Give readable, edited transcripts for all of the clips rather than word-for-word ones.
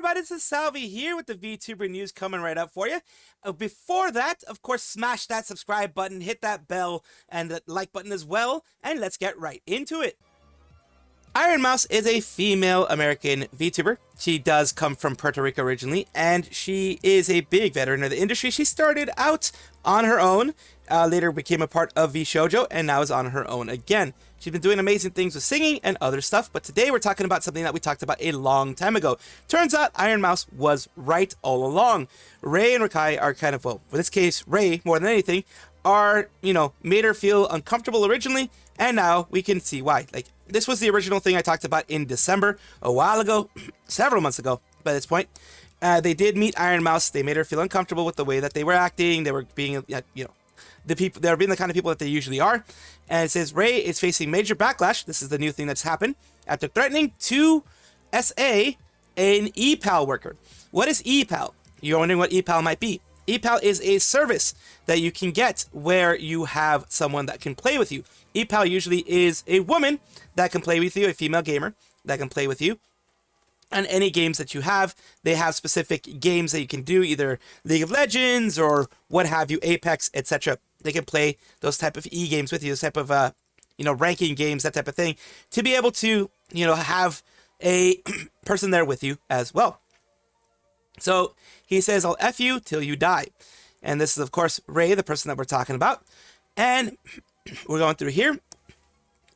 everybody, this is Salvi here with the VTuber news coming right up for you. Before that, of course, smash that subscribe button, hit that bell, and the like button as well, and let's get right into it. Ironmouse is a female American VTuber. She does come from Puerto Rico originally, and she is a big veteran of the industry. She started out on her own, later became a part of vshojo, and now is on her own again. She's been doing amazing things with singing and other stuff, but today we're talking about something that we talked about a long time ago. Turns out Ironmouse was right all along. Ray and Rakai are kind of, well, in this case, Ray, more than anything, are, made her feel uncomfortable originally, and now we can see why. Like, this was the original thing I talked about in December, a while ago, several months ago by this point. They did meet Ironmouse. They made her feel uncomfortable with the way that they were acting. They were being, they were being the kind of people that they usually are. And it says Ray is facing major backlash. This is the new thing that's happened after threatening to SA an ePal worker. What is ePal? You're wondering what ePal might be. ePal is a service that you can get where you have someone that can play with you. ePal usually is a woman that can play with you, a female gamer that can play with you. And any games that you have, they have specific games that you can do, either League of Legends or what have you, Apex, etc. They can play those type of e-games with you, those type of, ranking games, that type of thing, to be able to, have a person there with you as well. So he says, I'll F you till you die. And this is, of course, Ray, the person that we're talking about. And we're going through here.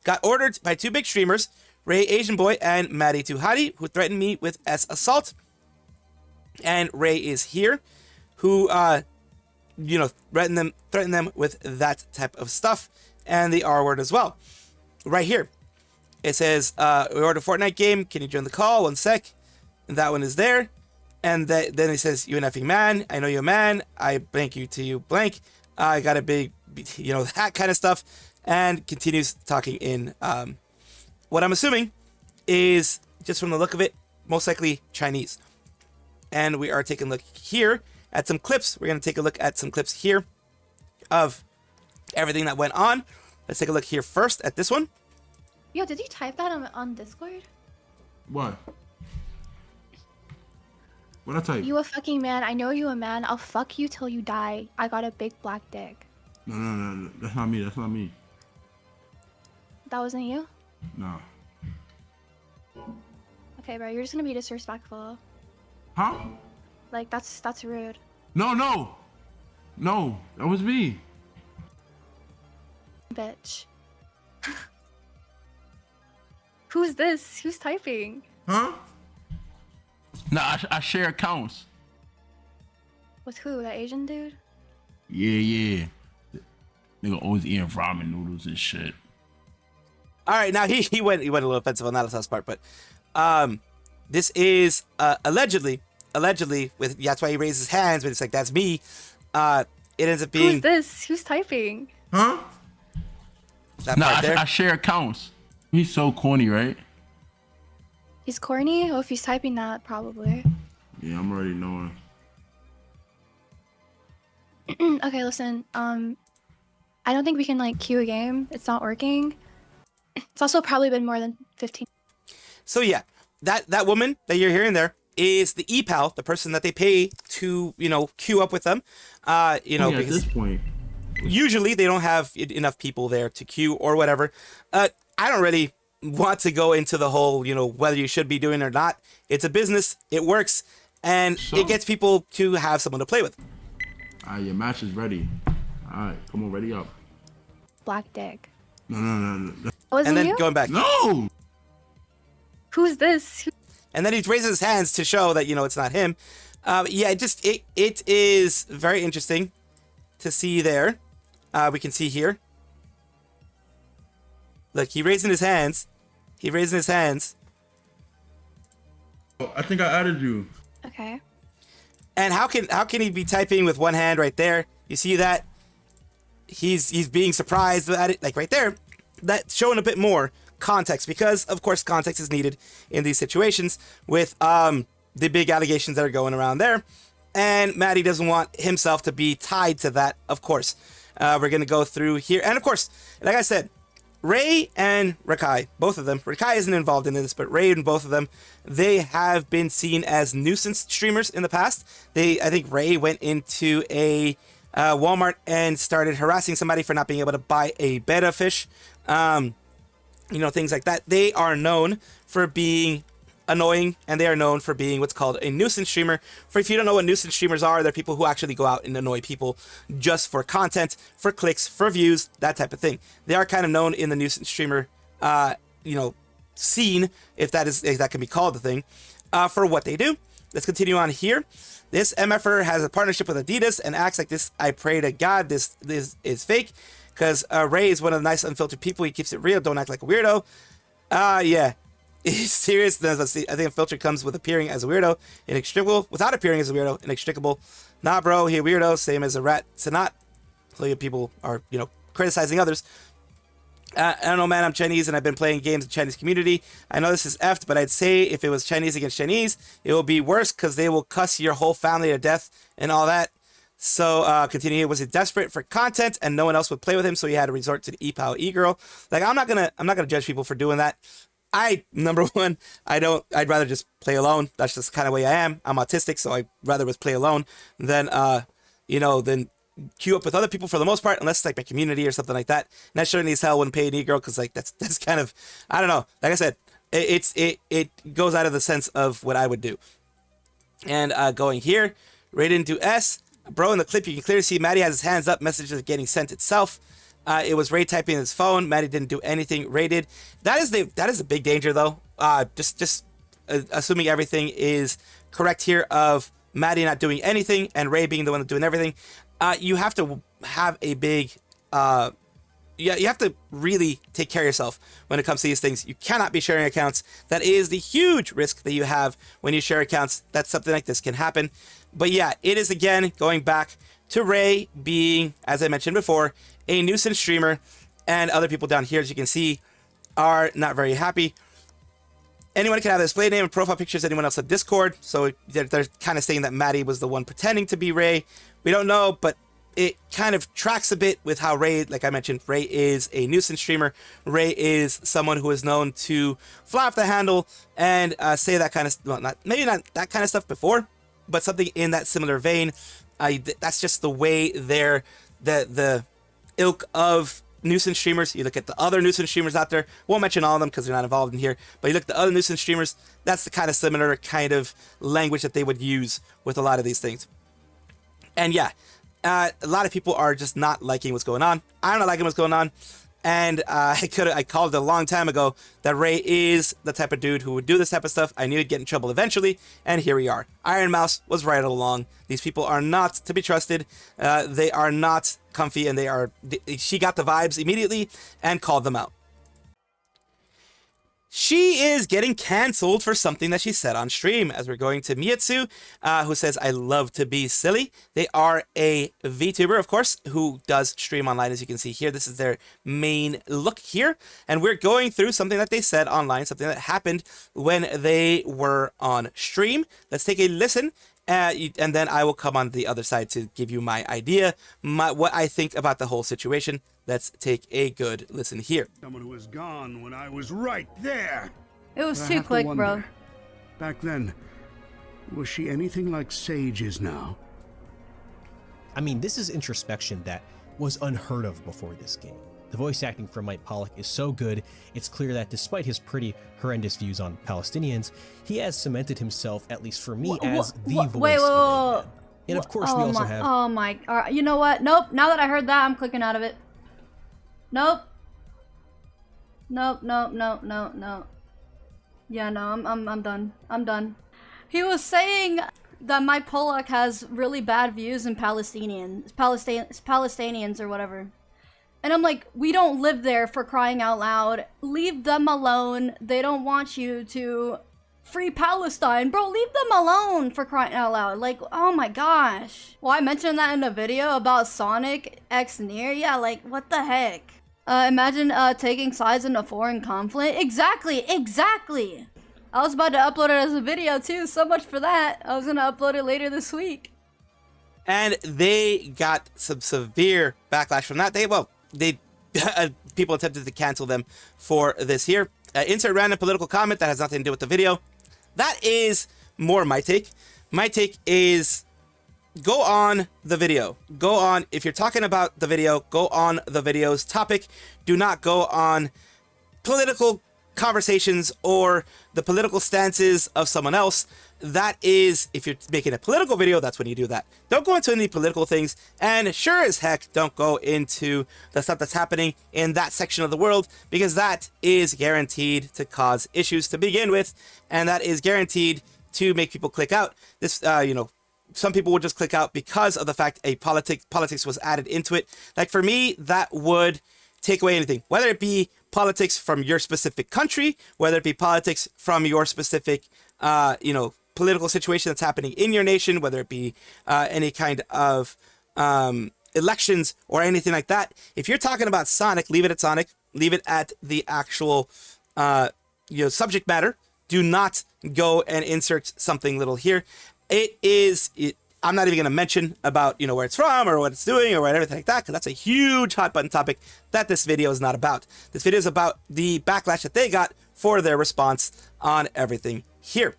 Got ordered by two big streamers, Ray Asian Boy and Maddie Tuhati, who threatened me with S assault. And Ray is here, who, threatened them with that type of stuff. And the R word as well. Right here. It says, we ordered a Fortnite game. Can you join the call? 1 sec. And that one is there. And then it says, you an effing man. I know you're a man. I blank you to you blank. I got a big, that kind of stuff. And continues talking in, what I'm assuming is, just from the look of it, most likely Chinese. And we are taking a look here at some clips. We're going to take a look at some clips here of everything that went on. Let's take a look here first at this one. Yo, did you type that on Discord? What? What'd I type? You a fucking man. I know you a man. I'll fuck you till you die. I got a big black dick. No. That's not me. That's not me. That wasn't you? No. Okay, bro. You're just gonna be disrespectful. Huh? Like, that's rude. No. That was me. Bitch. Who's this? Who's typing? Huh? Nah, I share accounts. With who? That Asian dude? Yeah. Nigga always eating ramen noodles and shit. All right, now he went a little offensive on that last part, but this is allegedly with, that's why he raised his hands, but it's like, that's me. It ends up being, who's this? Who's typing? Huh? That part there. I share accounts. He's so corny, right? He's corny? Oh, if he's typing that, probably. Yeah, I'm already knowing. Okay, listen. I don't think we can queue a game. It's not working. It's also probably been more than 15. So yeah, that woman that you're hearing there is the ePal, the person that they pay to, queue up with them. Because at this point, usually they don't have enough people there to queue or whatever. I don't really want to go into the whole, whether you should be doing it or not. It's a business. It works. And it gets people to have someone to play with. All right, your match is ready. All right, come on, ready up. Black dick. No. Wasn't And then you? going back. No! Who's this? And then he raises his hands to show that, it's not him. It is very interesting to see there. We can see here. Look, he's raising his hands. Oh, I think I added you. Okay. And how can he be typing with one hand right there? You see that? He's being surprised at it, like right there. That's showing a bit more context, because of course context is needed in these situations with the big allegations that are going around there. And Maddie doesn't want himself to be tied to that, of course. We're gonna go through here, and of course, like I said, Ray and Rakai, both of them. Rakai isn't involved in this, but Ray and both of them, they have been seen as nuisance streamers in the past. I think Ray went into a Walmart and started harassing somebody for not being able to buy a betta fish. Things like that. They are known for being annoying, and they are known for being what's called a nuisance streamer. For if you don't know what nuisance streamers are, they're people who actually go out and annoy people just for content, for clicks, for views, that type of thing. They are kind of known in the nuisance streamer, scene, if that can be called the thing, for what they do. Let's continue on here. This MFer has a partnership with Adidas and acts like this. I pray to God this is fake, because Ray is one of the nice, unfiltered people. He keeps it real. Don't act like a weirdo. Yeah. He's serious. Let's see. I think a filter comes with appearing as a weirdo, inextricable. Without appearing as a weirdo, inextricable. Nah, bro, he a weirdo. Same as a rat. So not. So people are, criticizing others. I don't know, man. I'm Chinese and I've been playing games in the Chinese community. I know this is effed, but I'd say if it was Chinese against Chinese, it will be worse because they will cuss your whole family to death and all that. So continue. Was he desperate for content and no one else would play with him, so he had to resort to the e-pow e-girl? Like, I'm not gonna judge people for doing that. Number one, I'd rather just play alone. That's just kind of way I am. I'm autistic, so I'd rather just play alone than than queue up with other people for the most part, unless it's like my community or something like that. And that sure needs hell wouldn't pay an e-girl, because like that's kind of, I don't know. Like I said, it goes out of the sense of what I would do. And going here, right into S. Bro, in the clip, you can clearly see Maddie has his hands up. Messages are getting sent itself. It was Ray typing in his phone. Maddie didn't do anything. Ray did. That is a big danger, though. Just assuming everything is correct here of Maddie not doing anything and Ray being the one doing everything. You have to have a big... you have to really take care of yourself when it comes to these things. You cannot be sharing accounts. That is the huge risk that you have when you share accounts. That something like this can happen. But yeah, it is again going back to Ray being, as I mentioned before, a nuisance streamer, and other people down here, as you can see, are not very happy. Anyone can have a display name and profile pictures, anyone else on Discord. So they're kind of saying that Maddie was the one pretending to be Ray. We don't know, but it kind of tracks a bit with how Ray, like I mentioned, Ray is a nuisance streamer. Ray is someone who is known to fly off the handle and say that kind of, well, maybe not that kind of stuff before, but something in that similar vein. That's just the way the ilk of nuisance streamers. You look at the other nuisance streamers out there. Won't mention all of them because they're not involved in here. But you look at the other nuisance streamers. That's the kind of similar kind of language that they would use with a lot of these things. And yeah, a lot of people are just not liking what's going on. I'm not liking what's going on. And I called it a long time ago that Ray is the type of dude who would do this type of stuff. I knew he'd get in trouble eventually, and here we are. Ironmouse was right all along. These people are not to be trusted. They are not comfy, and she got the vibes immediately and called them out. She is getting canceled for something that she said on stream, as we're going to miiatzu, who says, I love to be silly. They are a VTuber, of course, who does stream online, as you can see here. This is their main look here. And we're going through something that they said online, something that happened when they were on stream. Let's take a listen, and then I will come on the other side to give you my idea, what I think about the whole situation. Let's take a good listen here. Someone who was gone when I was right there. It was But I too have to quick, wonder, bro. Back then, was she anything like Sage is now? I mean, this is introspection that was unheard of before this game. The voice acting from Mike Pollock is so good, it's clear that despite his pretty horrendous views on Palestinians, he has cemented himself, at least for me, as the voice of a man. And of course, we also have... Oh my... you know what? Nope. Now that I heard that, I'm clicking out of it. Nope. Nope, nope, nope, nope, nope. Yeah, no, I'm done. I'm done. He was saying that Mike Pollock has really bad views in Palestinians or whatever. And I'm like, we don't live there, for crying out loud. Leave them alone. They don't want you to free Palestine. Bro, leave them alone, for crying out loud. Like, oh my gosh. Well, I mentioned that in a video about Sonic X Near. Yeah, like, what the heck? Imagine taking sides in a foreign conflict. Exactly, exactly. I was about to upload it as a video too. So much for that. I was gonna upload it later this week. And they got some severe backlash from that. They people attempted to cancel them for this here. Insert random political comment that has nothing to do with the video. That is more my take. My take is go on the video. Go on, if you're talking about the video, go on the video's topic. Do not go on political conversations or the political stances of someone else. That is, if you're making a political video, that's when you do that. Don't go into any political things, and sure as heck, don't go into the stuff that's happening in that section of the world, because that is guaranteed to cause issues to begin with, and that is guaranteed to make people click out. This, you know, some people would just click out because of the fact politics was added into it. Like for me, that would take away anything, whether it be politics from your specific country, whether it be politics from your specific, you know, political situation that's happening in your nation, whether it be any kind of elections or anything like that. If you're talking about Sonic, leave it at Sonic. Leave it at the actual, you know, subject matter. Do not go and insert something little here. I'm not even going to mention about, you know, where it's from or what it's doing or everything like that, because that's a huge hot button topic that this video is not about. This video is about the backlash that they got for their response on everything here.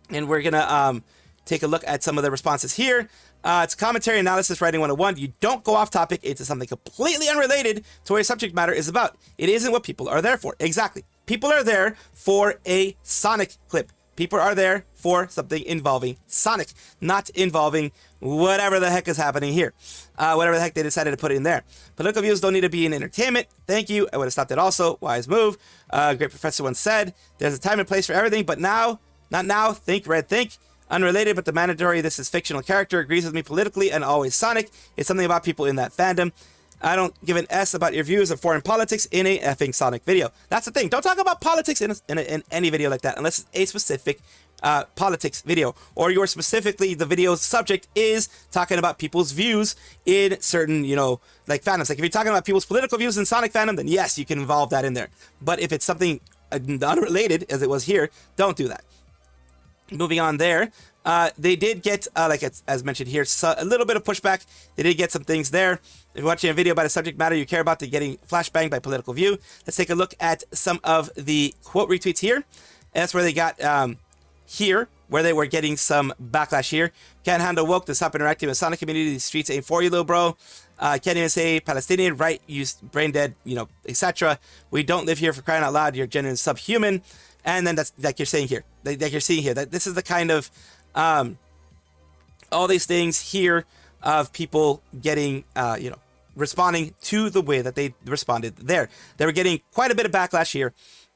And we're going to take a look at some of the responses here. It's commentary analysis writing 101. You don't go off topic into something completely unrelated to what your subject matter is about. It isn't what people are there for. Exactly. People are there for a Sonic clip. People are there for something involving Sonic, not involving whatever the heck is happening here. Whatever the heck they decided to put in there. Political views don't need to be in entertainment. Thank you. I would have stopped it also. Wise move. Great professor once said, there's a time and place for everything, but now, not now, think, red, think. Unrelated, but the mandatory, this is fictional character, agrees with me politically and always Sonic. It's something about people in that fandom. I don't give an S about your views of foreign politics in a effing Sonic video. That's the thing. Don't talk about politics in any video like that unless it's a specific politics video, or you're specifically, the video's subject is talking about people's views in certain, you know, like fandoms. Like if you're talking about people's political views in Sonic fandom, then yes, you can involve that in there. But if it's something unrelated, as it was here, don't do that. Moving on there, they did get, like as mentioned here, a little bit of pushback. They did get some things there. If you're watching a video about a subject matter you care about, they're getting flashbanged by political view. Let's take a look at some of the quote retweets here. And that's where they got here, where they were getting some backlash here. Can't handle woke to stop interacting with Sonic community. The streets ain't for you, little bro. Can't even say Palestinian, right? You brain dead, you know, etc. We don't live here for crying out loud. You're genuine subhuman. And then that's like you're saying here, like you're seeing here, that this is the kind of all these things here of people getting, you know, responding to the way that they responded there. They were getting quite a bit of backlash here.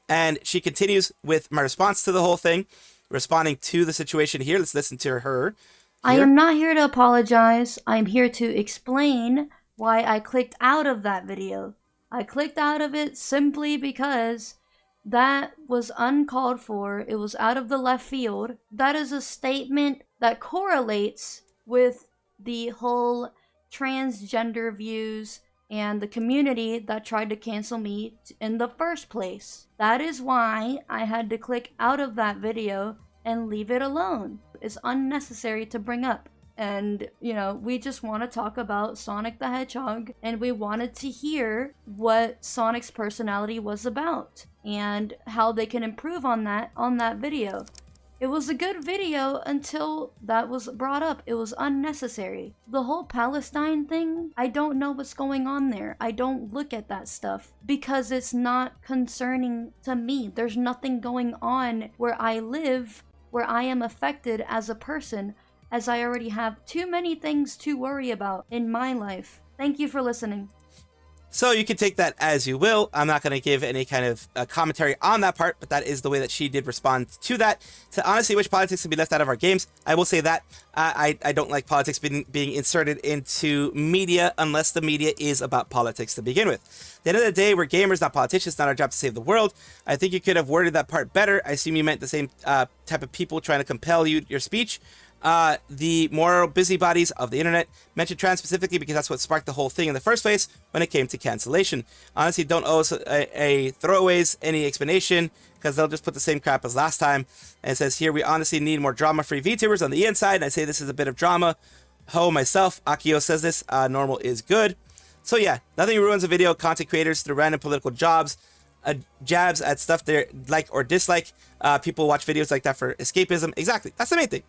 And she continues with my response to the whole thing, responding to the situation here. Let's listen to her. Here. I am not here to apologize. I'm here to explain why I clicked out of that video. I clicked out of it simply because that was uncalled for. It was out of the left field. That is a statement that correlates with the whole transgender views and the community that tried to cancel me in the first place. That is why I had to click out of that video and leave it alone. It's unnecessary to bring up. And, you know, we just want to talk about Sonic the Hedgehog, and we wanted to hear what Sonic's personality was about and how they can improve on that video. It was a good video until that was brought up. It was unnecessary. The whole Palestine thing, I don't know what's going on there. I don't look at that stuff because it's not concerning to me. There's nothing going on where I live, where I am affected as a person, as I already have too many things to worry about in my life. Thank you for listening. So you can take that as you will. I'm not going to give any kind of commentary on that part, but that is the way that she did respond to that. To honestly wish politics could be left out of our games. I will say that I don't like politics being inserted into media unless the media is about politics to begin with. At the end of the day, we're gamers, not politicians. It's not our job to save the world. I think you could have worded that part better. I assume you meant the same type of people trying to compel your speech. The moral busybodies of the internet. Mentioned trans specifically because that's what sparked the whole thing in the first place when it came to cancellation. Honestly, don't owe us a throwaways any explanation because they'll just put the same crap as last time. And it says here, we honestly need more drama-free VTubers on the inside. And I say this is a bit of drama. Ho, myself, Akio says this, normal is good. So yeah, nothing ruins a video. Content creators through random political jabs at stuff they like or dislike. People watch videos like that for escapism. Exactly, that's the main thing.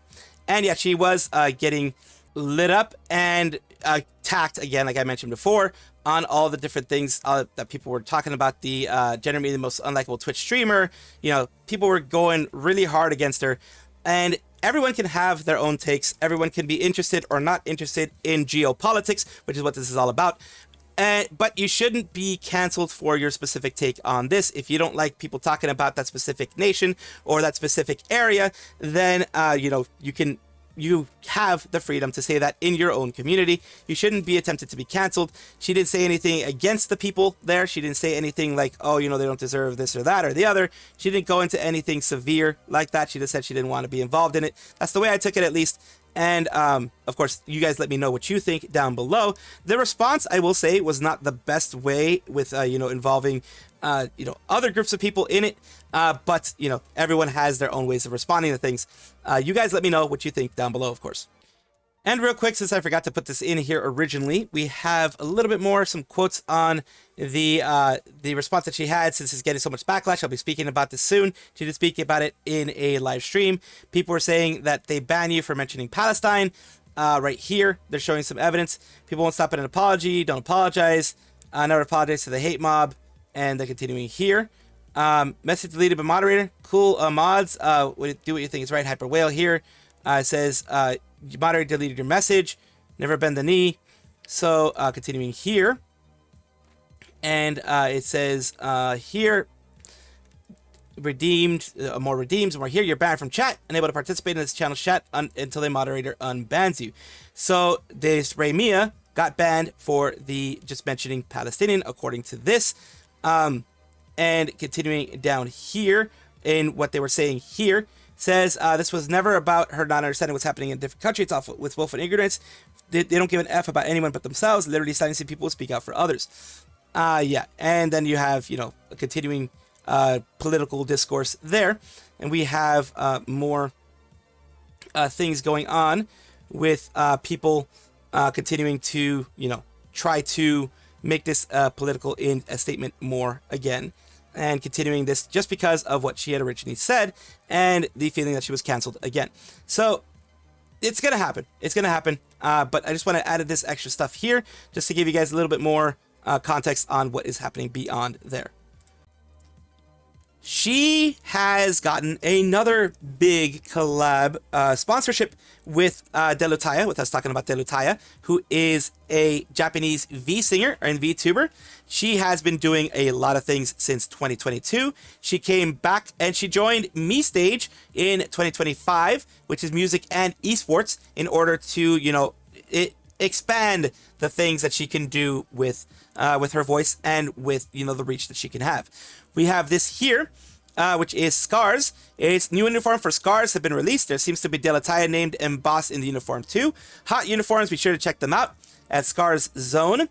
And yeah, she was getting lit up and attacked again, like I mentioned before, on all the different things that people were talking about. The generally the most unlikable Twitch streamer. You know, people were going really hard against her, and everyone can have their own takes. Everyone can be interested or not interested in geopolitics, which is what this is all about. But you shouldn't be canceled for your specific take on this. If you don't like people talking about that specific nation or that specific area, then you know, you have the freedom to say that in your own community. You shouldn't be attempted to be canceled. She didn't say anything against the people there. She didn't say anything like, oh, you know, they don't deserve this or that or the other. She didn't go into anything severe like that. She just said she didn't want to be involved in it. That's the way I took it, at least. And of course, you guys let me know what you think down below. The response, I will say, was not the best way with, you know, involving, you know, other groups of people in it. But, you know, everyone has their own ways of responding to things. You guys let me know what you think down below, of course. And real quick, since I forgot to put this in here originally, we have a little bit more, some quotes on the response that she had. Since it's getting so much backlash, I'll be speaking about this soon. She did speak about it in a live stream. People were saying that they ban you for mentioning Palestine. Right here, they're showing some evidence. People won't stop at an apology. Don't apologize. Never apologize to the hate mob. And they're continuing here. Message deleted by moderator. Cool. Mods, do what you think is right. Hyper Whale here says, moderator deleted your message. Never bend the knee. So continuing here. And it says here, redeemed, more redeems, more here. You're banned from chat. Unable to participate in this channel's chat until the moderator unbans you. So this Miia got banned for the just mentioning Palestinian, according to this. And continuing down here in what they were saying here, says this was never about her not understanding what's happening in a different country. It's all with willful ignorance. They don't give an F about anyone but themselves, literally silencing people who speak out for others. Yeah, and then you have, you know, a continuing political discourse there. And we have more things going on with people continuing to, you know, try to make this political in a statement more again, and continuing this just because of what she had originally said and the feeling that she was canceled again. So it's gonna happen. It's gonna happen. But I just want to add this extra stuff here just to give you guys a little bit more context on what is happening beyond there. She has gotten another big collab sponsorship with Delutaya, with us talking about Delutaya, who is a Japanese V singer and VTuber. She has been doing a lot of things since 2022. She came back and she joined MeStage in 2025, which is music and esports, in order to, you know, expand the things that she can do with her voice and with, you know, the reach that she can have. We have this here, which is Scars. Its new uniform for Scars have been released. There seems to be Delutaya named embossed in the uniform too. Hot uniforms, be sure to check them out at Scars Zone.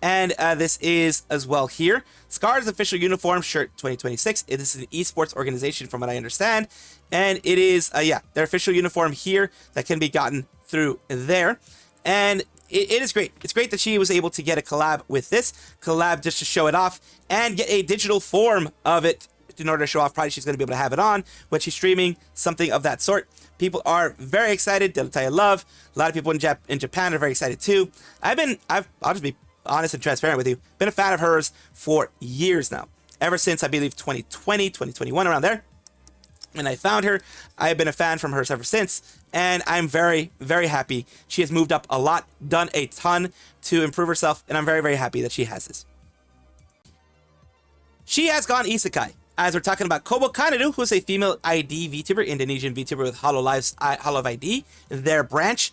And this is as well here. Scars official uniform shirt 2026. It is an esports organization from what I understand. And it is, yeah, their official uniform here that can be gotten through there. And it is great. It's great that she was able to get a collab with this collab just to show it off and get a digital form of it in order to show off. Probably she's going to be able to have it on when she's streaming, something of that sort. People are very excited. Delutaya love. A lot of people in Japan are very excited too. I'll just be honest and transparent with you. Been a fan of hers for years now. Ever since, I believe, 2020, 2021, around there. When I found her, I have been a fan from hers ever since. And I'm very, very happy. She has moved up a lot, done a ton to improve herself. And I'm very, very happy that she has this. She has gone isekai. As we're talking about Kobo Kanadu, who's a female ID VTuber, Indonesian VTuber with Hololive ID, their branch,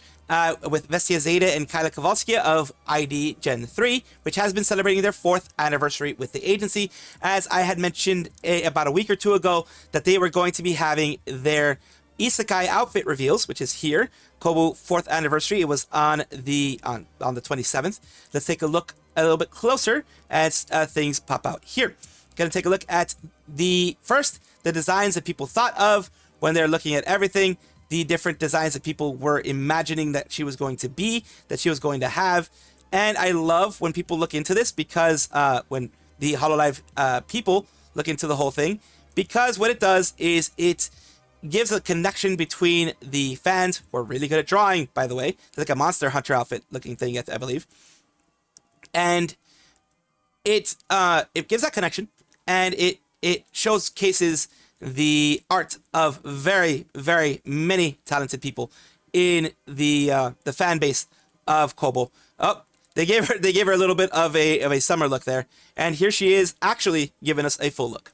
with Vestia Zeta and Kyla Kowalskia of ID Gen 3, which has been celebrating their 4th anniversary with the agency. As I had mentioned about a week or two ago, that they were going to be having their Isekai outfit reveals, which is here. Kobo 4th anniversary. It was on the 27th. Let's take a look a little bit closer as things pop out here. Gonna take a look at the designs that people thought of when they're looking at everything, the different designs that people were imagining that she was going to be, that she was going to have. And I love when people look into this because when the Hololive people look into the whole thing, because what it does is it gives a connection between the fans, who are really good at drawing, by the way. It's like a Monster Hunter outfit looking thing, I believe. And it gives that connection, and it showcases the art of very, very many talented people in the fan base of Kobo. Oh, they gave her a little bit of a summer look there, and here she is actually giving us a full look.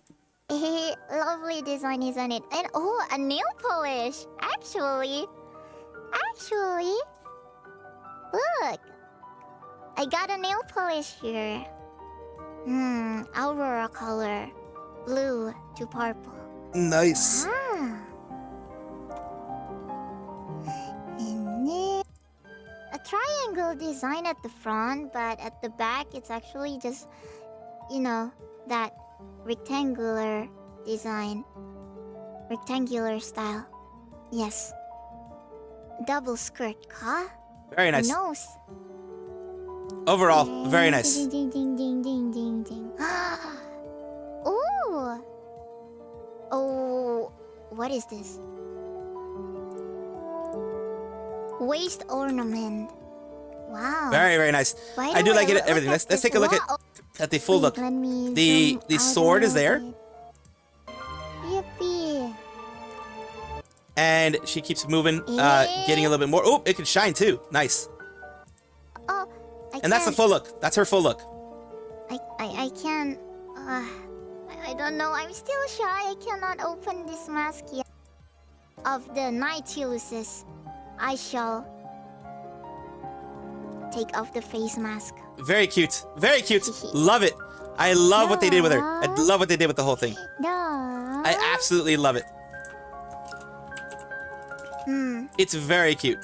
Lovely design, isn't it? And oh, a nail polish. Actually, look, I got a nail polish here. Aurora color, blue to purple. Nice. And then a triangle design at the front, but at the back it's actually just, you know, that rectangular design. Rectangular style. Yes. Double skirt, ka? Very nice. Nose. Overall, very nice. Ding, ding, ding, ding, ding, ding, ding. Ooh. Oh, what is this? Waist ornament. Wow. Very, very nice. By I the do way, like it. look Everything. at Let's this. take a look Wow. at the full look. Let me The zoom out sword a is there, bit. Yippee. and she keeps moving, getting a little bit more. Oh, it can shine too. Nice. Oh, And that's the full look. That's her full look. I can't. I don't know. I'm still shy. I cannot open this mask yet. Of the Nautilus, I shall take off the face mask. Very cute. Very cute. Love it. I love what they did with her. I love what they did with the whole thing. No. I absolutely love it. It's very cute.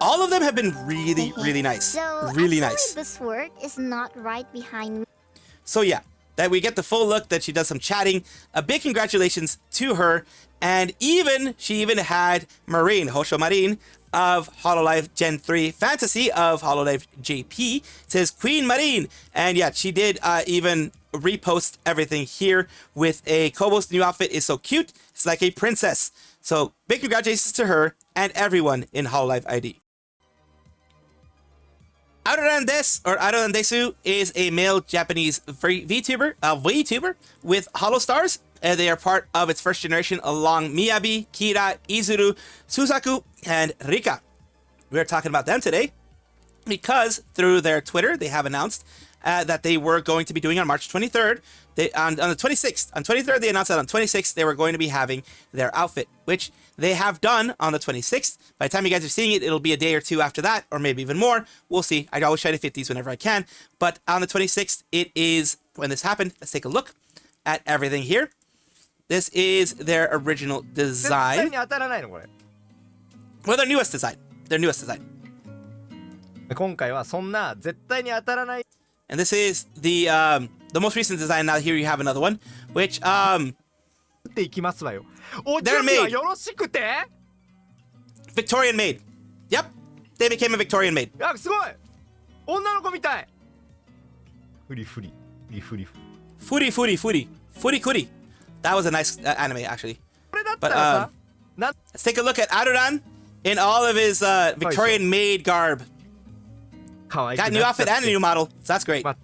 All of them have been really, really nice. So Really actually, nice. the sword is not right behind me. So yeah, that we get the full look, that she does some chatting. A big congratulations to her. And she even had Marine, Hosho Marine of Hololive Gen 3 Fantasy of Hololive JP. It says Queen Marine. And yeah, she did even repost everything here with a Kobo's new outfit is so cute. It's like a princess. So big congratulations to her and everyone in Hololive ID. Aruran Des, or Aruran Desu, is a male Japanese VTuber with Holostars. They are part of its first generation along Miyabi, Kira, Izuru, Suzaku, and Rika. We're talking about them today because through their Twitter, they have announced that they were going to be doing on March 23rd. On the 26th, on 23rd, they announced that on 26th, they were going to be having their outfit, which they have done on the 26th. By the time you guys are seeing it, it'll be a day or two after that, or maybe even more. We'll see. I always try to fit these whenever I can. But on the 26th, it is when this happened. Let's take a look at everything here. This is their original design. Well, their newest design. Their newest design. And this is the most recent design. Now here you have another one, which they're made. Victorian maid. Yep, they became a Victorian maid. Furi. That was a nice anime, actually. But let's take a look at Aruran in all of his Victorian maid garb. Got a new outfit and a new model, so that's great. I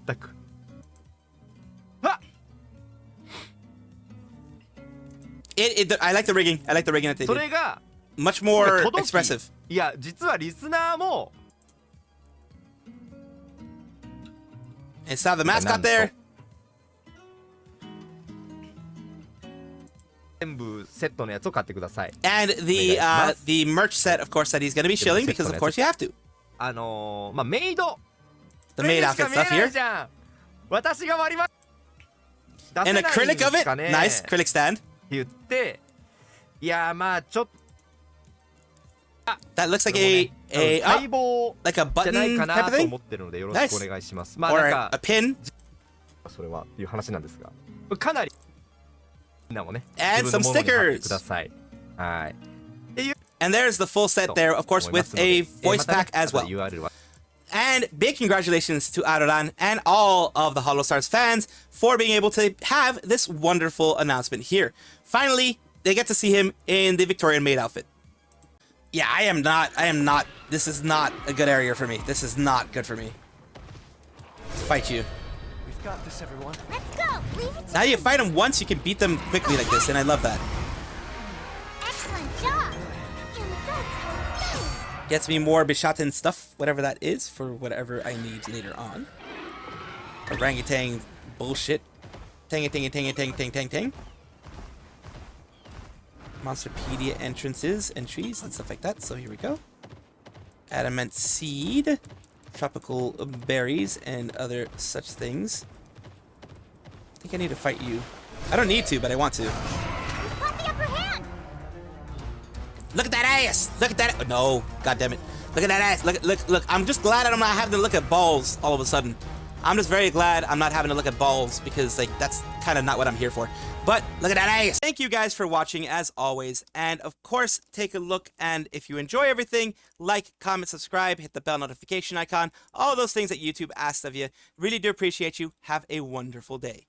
like the rigging. I like the rigging that they did. Much more expressive. And still have the mascot there. And the merch set, of course, that he's going to be shilling because, of course, you have to. The maid outfit stuff here. An acrylic of it. Nice. Acrylic stand. That looks like a button type of thing. Nice. Or a pin. And some stickers. And there's the full set there, of course, with a voice pack as well. And big congratulations to Aruran and all of the Holostars fans for being able to have this wonderful announcement here. Finally, they get to see him in the Victorian maid outfit. Yeah, I am not, this is not a good area for me. This is not good for me. Fight you. We've got this, everyone. Let's go. Leave it to Now you fight them once, you can beat them quickly like this, and I love that. Excellent job. Gets me more Bishaten stuff, whatever that is, for whatever I need later on. Orangutan bullshit. Tang tang tang tang tang tang tang. Monsterpedia entrances, entries, and stuff like that. So here we go. Adamant seed, tropical berries, and other such things. I think I need to fight you. I don't need to, but I want to. We've got the upper hand. Look at that ass! Look at that! No, god damn it! Look at that ass! Look! I'm just glad I'm not having to look at balls all of a sudden. I'm just very glad I'm not having to look at balls because like that's kind of not what I'm here for. But look at that ass! Thank you guys for watching as always, and of course take a look, and if you enjoy everything, like, comment, subscribe, hit the bell notification icon, all those things that YouTube asks of you. Really do appreciate you. Have a wonderful day.